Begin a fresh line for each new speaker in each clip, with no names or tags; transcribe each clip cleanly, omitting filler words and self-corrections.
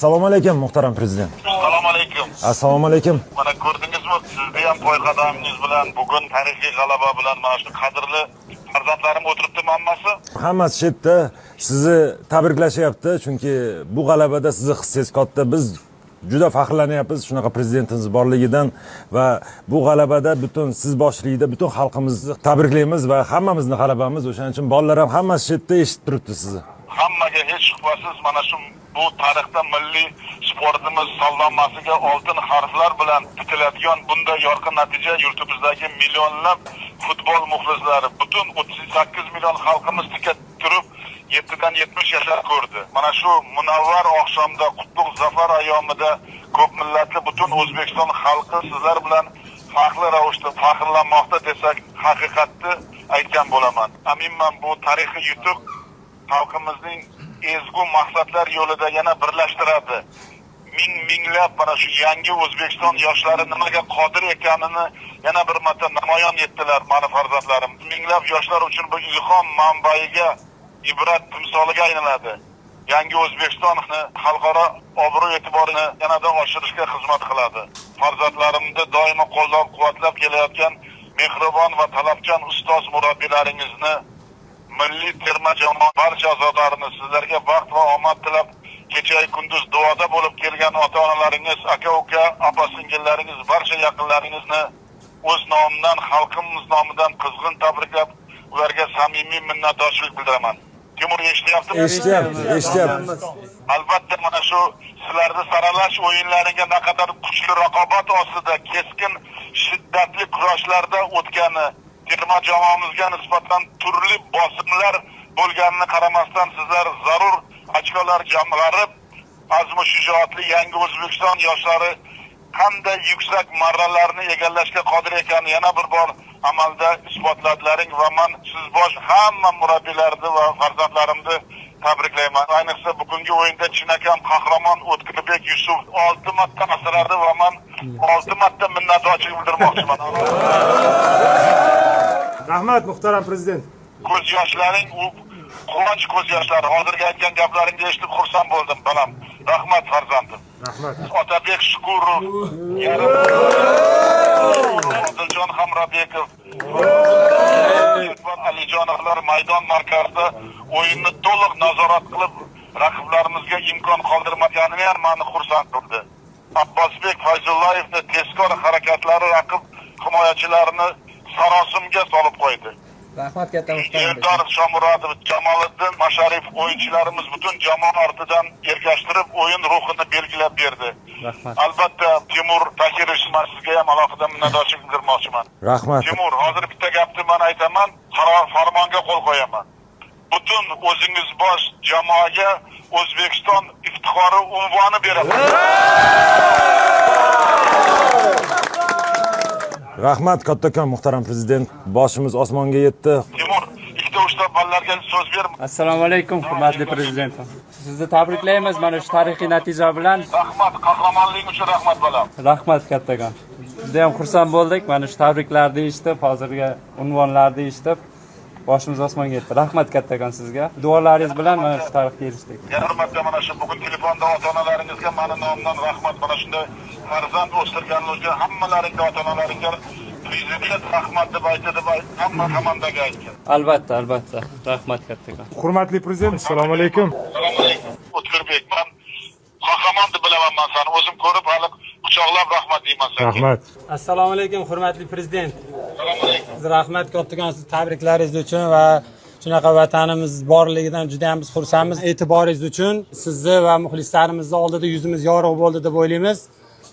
Assalomu alaykum muhtaram prezident.
Assalomu alaykum.
Assalomu alaykum.
Mana ko'rdingizmi, sizni ham to'y qadamingiz bilan, bugun tarixiy g'alaba bilan mana shu qadrli farzandlarim o'tiribdi hammasi.
Hammasi shu yerda sizni tabriklashyapti, chunki bu g'alabada sizni hissangiz katta. Biz juda faxrlanyapmiz shunaqa prezidentimiz borligidan va bu g'alabada butun siz boshchiligida butun xalqimizni tabriklaymiz va hammamizning g'alabamiz. O'shaning uchun bolalar ham hammasi shu yerda eshitib turibdi sizni.
Hammaga hech shubhasiz mana shu bu tarixda milliy sportimiz sog'lomasiga oltin harflar bilan bitiladigan bunday yorqin natija yurtimizdagi millionlab futbol muxlislari, butun 38 million xalqimiz tika turib 7dan 70 yashar ko'rdi. Mana shu munavvar oqshomda qutlug' zafar ayyomida ko'p millatli butun O'zbekiston xalqi sizlar bilan faxrli ravishda faxrlanmoqda desak, haqiqatni aytgan bo'laman. Aminman bu tarixiy yutuq xalqimizning ezgu maqsadlar yo'lida yana birlashtiradi. Minglab mana shu yangi O'zbekiston yoshlari nimaga qodir ekanini yana bir marta namoyon etdilar mani farzandlarim. Minglab yoshlar uchun bu ilhom manbaiga, ibrat timsoliga aylanadi. Yangi O'zbekistonni xalqaro obro' e'tiborini yanada oshirishga xizmat qiladi. Farzandlarimni doimo qo'llab-quvvatlab kelayotgan mehribon va talabchan ustoz murabbiylaringizni, milliy terma jamoa barcha a'zolarini, sizlarga baxt va omad tilab, kecha kunduz duoda bo'lib kelgan ota-onalaringiz, aka-uka, opa-singillaringiz, barcha yaqinlaringizni o'z nomidan, xalqimiz nomidan qizg'in tabriklab, ularga samimiy minnatdorchilik bildiraman. Timur eshityaptimi?
Eshityapti.
Albatta mana shu sizlarni saralash o'yinlariga naqadar kuchli raqobat ostida keskin shiddatli kurashlarda o'tgani, terma jamoamizga nisbatan turli bosimlar bo'lganini qaramasdan sizlar zarur ochkolar jamg'arib, azmu shijoatli yangi O'zbekiston yoshlari qanday yuksak marralarni egallashga qodir ekanini yana bir bor amalda isbotladlaring va men siz bosh hamma murabbiylarni va farzandlarimni tabriklayman. Ayniqsa bugungi o'yinda chinakam qahramon O'tkirbek Yusuf 6 marta asradi va men 6 marta minnatdorchilik bildirmoqchiman.
Rahmat muhtaram prezident.
Ko'z yoshlaring u quvonch ko'z yoshlari. Hozirgi aytgan gaplaringni eshitib xursand bo'ldim balam. Rahmat farzandim.
Rahmat.
Otabek Shukurov, Odiljon Hamrabekov, Alijonovlar maydon markazida o'yinni to'liq nazorat qilib, raqiblarimizga imkon qoldirmaganini ham meni xursand qildi. Abbosbek Fayzullayevni tezkor harakatlari raqib himoyachilarini sarosimga solib qo'ydi.
Rahmat katta muhtaram.
Eldor Shomurodov, Jamoliddin Masharif o'yinchilarimiz butun jamoa ortidan ergashtirib o'yin ruhini belgilab berdi.
Rahmat.
Albatta Timur Takirovich, sizga ham alohida minnatdorchilik bildirmoqchiman.
Rahmat.
Timur, hozir bitta gapni men aytaman, farmonga qo'l qo'yaman. Butun o'zingiz bosh jamoaga O'zbekiston iftixori unvoni beraman.
Rahmat kattakon muhtaram prezident. Boshimiz osmonga yetdi.
Timur, ikkita uchta ballarga so'z ber.
Assalomu alaykum hurmatli prezidentim. Sizni tabriklaymiz mana shu tarixiy natija bilan.
Rahmat, qahramonlik uchun rahmat balam.
Rahmat kattakon. Juda ham xursand bo'ldik mana shu tabriklarni eshitib, hozirgi unvonlarni eshitib. Boshimiz osmonga yetdi. Rahmat kattakon sizga. Duolaringiz bilan mana shu tarixga erishdik.
Yana hurmatli mana shu bugun telefonda ota-onalaringizga meni nomimdan rahmat. Mana shunday farzand o'stirganlarga, hammalaringga, ota-onalaringga prezident rahmat deb aytdi, hamma komandaga aytgan.
Albatta. Rahmat kattakon.
Hurmatli prezident, assalomu alaykum.
Assalomu alaykum. O'tkirбек, men qahramon deb bilaman, men seni o'zim ko'rib hali quchoqlab rahmat deyman senga.
Rahmat.
Assalomu alaykum hurmatli prezident.
Assalomu alaykum.
Siz rahmat kattakon siz tabriklaringiz uchun va shunaqa vatanimiz borligidan juda ham biz xursandmiz. E'tiboringiz uchun sizni va muxlislarimizni oldida yuzimiz yorug' bo'ldi deb o'ylaymiz.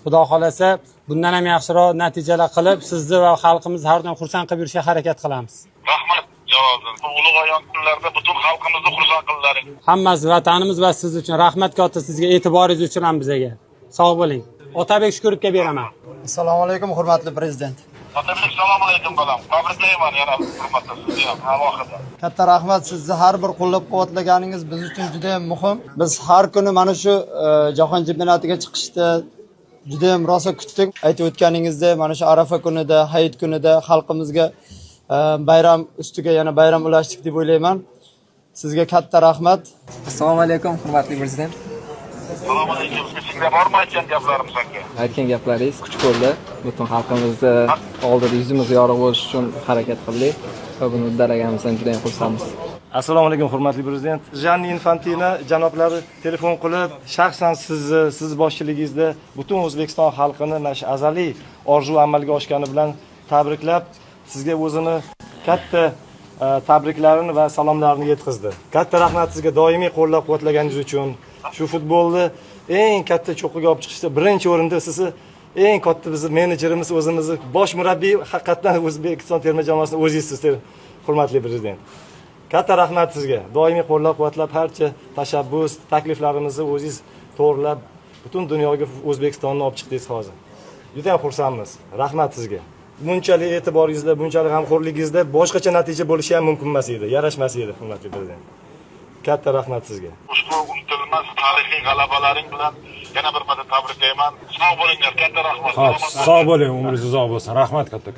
Xudo xolasa bundan ham yaxshiroq natijalar qilib, sizni va xalqimizni har doim xursand qilib yurishga harakat qilamiz.
Rahmat javobim. Bu ulug' ayon kunlarda butun xalqimizni xursand qildilaring.
Hammasi vatanimiz va siz uchun rahmat katta, sizga e'tiboringiz uchun ham bizga. Sog' bo'ling. Otabek Shukurovga beraman.
Assalomu alaykum hurmatli prezident.
Otabek, assalomu alaykum balam. Tabriklayman yana hurmatli sizga ham alohida.
Katta rahmat, sizni har bir qo'llab-quvvatlaganingiz biz uchun juda ham muhim. Biz har kuni mana shu jahon chempionatiga chiqishda juda ham rosa kutdik. Aytib o'tganingizdek, mana shu Arafa kunida, Hayit kunida xalqimizga bayram ustiga yana bayram ulashdik deb o'ylayman. Sizga katta rahmat.
Assalomu alaykum hurmatli prezident.
Assalomu alaykum. Sizga bormi aytgan gaplarim senga?
Aytgan gaplaringiz kuch bo'ldi. Butun xalqimizni oldida yuzimiz yorug' bo'lish uchun harakat qildik va buni uddalaganimizdan juda ham xursandmiz.
Assalomu alaykum hurmatli prezident. Janni Infantino janoblari telefon qilib, shaxsan siz boshchiligingizda butun O'zbekiston xalqini mana shu azaliy orzu amalga oshgani bilan tabriklab, sizga o'zini katta tabriklarini va salomlarini yetkazdi. Katta rahmat sizga doimiy qo'llab-quvvatlaganingiz uchun. Shu futbolni eng katta cho'qqiga olib chiqishda birinchi o'rinda sizni eng katta bizning menejerimiz, o'zimizni bosh murabbiy, haqiqatan O'zbekiston terma jamoasining o'zingizsiz, hurmatli prezident. Katta rahmat sizga. Doimiy qo'llab-quvvatlab, barcha tashabbus, takliflarimizni o'zingiz to'g'rilab, butun dunyoga O'zbekistonni olib chiqdingiz hozir. Juda ham xursandmiz. Rahmat sizga. Bunchalik e'tiboringizda, bunchalik g'amxo'rligingizda boshqacha natija bo'lishi ham mumkin emas edi, yarashmas edi, hurmatli prezident. Katta rahmat sizga.
Ushbu unutilmas tarixiy g'alabalaring bilan yana bir marta tabriklayman. Sog' bo'linglar, katta rahmat.
Sog' bo'ling, umringiz uzoq bo'lsin. Rahmat katta.